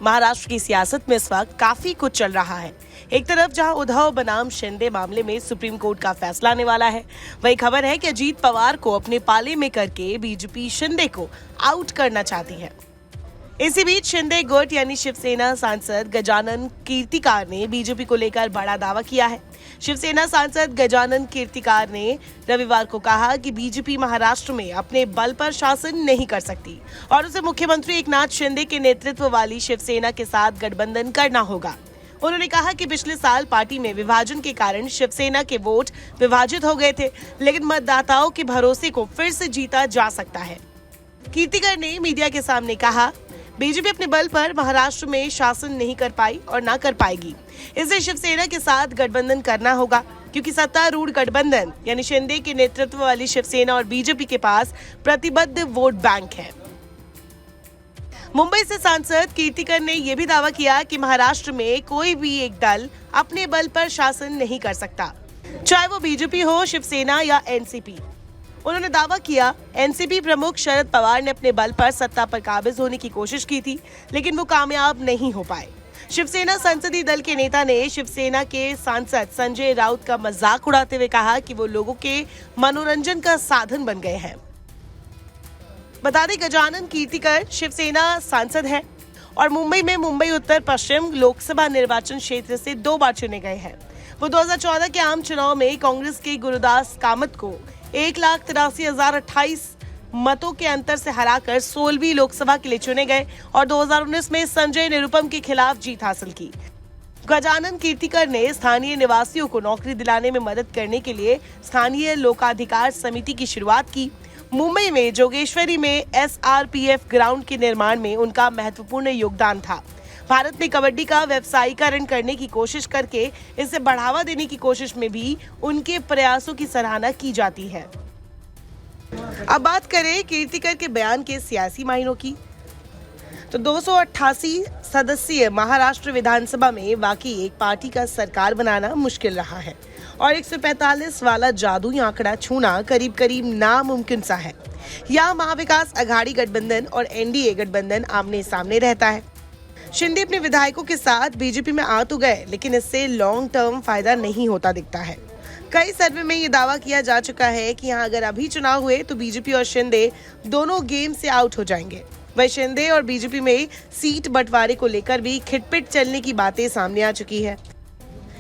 महाराष्ट्र की सियासत में इस वक्त काफी कुछ चल रहा है। एक तरफ जहां उद्धव बनाम शिंदे मामले में सुप्रीम कोर्ट का फैसला आने वाला है, वही खबर है कि अजीत पवार को अपने पाले में करके बीजेपी शिंदे को आउट करना चाहती है। इसी बीच शिंदे गुट यानी शिवसेना सांसद गजानन कीर्तिकार ने बीजेपी को लेकर बड़ा दावा किया है। शिवसेना सांसद गजानन कीर्तिकार ने रविवार को कहा कि बीजेपी महाराष्ट्र में अपने बल पर शासन नहीं कर सकती और उसे मुख्यमंत्री एकनाथ शिंदे के नेतृत्व वाली शिवसेना के साथ गठबंधन करना होगा। उन्होंने कहा कि पिछले साल पार्टी में विभाजन के कारण शिवसेना के वोट विभाजित हो गए थे, लेकिन मतदाताओं के भरोसे को फिर से जीता जा सकता है। कीर्तिकर ने मीडिया के सामने कहा, बीजेपी अपने बल पर महाराष्ट्र में शासन नहीं कर पाई और ना कर पाएगी, इसलिए शिवसेना के साथ गठबंधन करना होगा, क्योंकि सत्तारूढ़ गठबंधन यानी शिंदे के नेतृत्व वाली शिवसेना और बीजेपी के पास प्रतिबद्ध वोट बैंक है। मुंबई से सांसद कीर्तिकर ने यह भी दावा किया कि महाराष्ट्र में कोई भी एक दल अपने बल पर शासन नहीं कर सकता, चाहे वो बीजेपी हो, शिवसेना या एनसीपी। उन्होंने दावा किया, एनसीपी प्रमुख शरद पवार ने अपने बल पर सत्ता पर काबिज होने की कोशिश की थी, लेकिन वो कामयाब नहीं हो पाए। शिवसेना संसदीय दल के नेता ने शिवसेना के सांसद संजय राउत का मजाक उड़ाते हुए कहा कि वो लोगों के मनोरंजन का साधन बन गए हैं। बता दें, गजानन कीर्तिकर शिवसेना सांसद है और मुंबई में मुंबई उत्तर पश्चिम लोकसभा निर्वाचन क्षेत्र से 2 बार चुने गए हैं। वो 2014 के आम चुनाव में कांग्रेस के गुरुदास कामत को 1,83,028 मतों के अंतर से हराकर 16वीं लोकसभा के लिए चुने गए और 2019 में संजय निरुपम के खिलाफ जीत हासिल की। गजानन कीर्तिकर ने स्थानीय निवासियों को नौकरी दिलाने में मदद करने के लिए स्थानीय लोकाधिकार समिति की शुरुआत की। मुंबई में जोगेश्वरी में SRPF ग्राउंड के निर्माण में उनका महत्वपूर्ण योगदान था। भारत में कबड्डी का व्यवसायीकरण करने की कोशिश करके इसे बढ़ावा देने की कोशिश में भी उनके प्रयासों की सराहना की जाती है। अब बात करें कीर्तिकर के बयान के सियासी मायनों की, तो 288 सदस्यीय महाराष्ट्र विधानसभा में वाकई एक पार्टी का सरकार बनाना मुश्किल रहा है और 145 वाला जादुई आंकड़ा छूना करीब करीब नामुमकिन सा है। यहाँ महाविकास अघाड़ी गठबंधन और NDA गठबंधन आमने सामने रहता है। शिंदे अपने विधायकों के साथ बीजेपी में आ तो गए, लेकिन इससे लॉन्ग टर्म फायदा नहीं होता दिखता है। कई सर्वे में ये दावा किया जा चुका है कि यहाँ अगर अभी चुनाव हुए तो बीजेपी और शिंदे दोनों गेम से आउट हो जाएंगे। वही शिंदे और बीजेपी में सीट बंटवारे को लेकर भी खिटपिट चलने की बातें सामने आ चुकी है।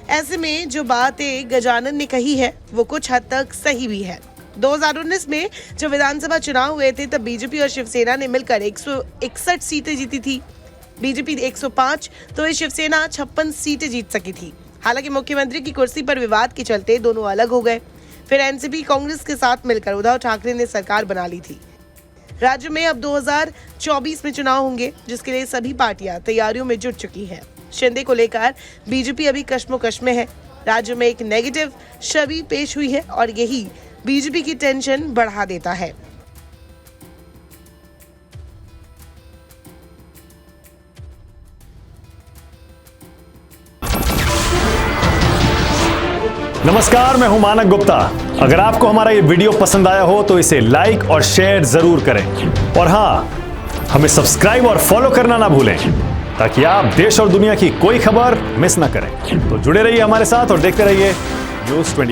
ऐसे में जो बातें गजानन ने कही है वो कुछ हद तक सही भी है। 2019 में जब विधानसभा चुनाव हुए थे तब बीजेपी और शिवसेना ने मिलकर 161 सीटें जीती थी। बीजेपी 105 तो शिवसेना 56 सीटें जीत सकी थी। हालांकि मुख्यमंत्री की कुर्सी पर विवाद के चलते दोनों अलग हो गए। फिर एनसीपी कांग्रेस के साथ मिलकर उद्धव ठाकरे ने सरकार बना ली थी। राज्य में अब 2024 में चुनाव होंगे, जिसके लिए सभी पार्टियां तैयारियों में जुट चुकी हैं। शिंदे को लेकर बीजेपी अभी कश्मोकश में है। राज्य में एक नेगेटिव छवि पेश हुई है और यही बीजेपी की टेंशन बढ़ा देता है। नमस्कार, मैं हूं मानक गुप्ता। अगर आपको हमारा ये वीडियो पसंद आया हो तो इसे लाइक और शेयर जरूर करें और हाँ, हमें सब्सक्राइब और फॉलो करना ना भूलें ताकि आप देश और दुनिया की कोई खबर मिस ना करें। तो जुड़े रहिए हमारे साथ और देखते रहिए News 24।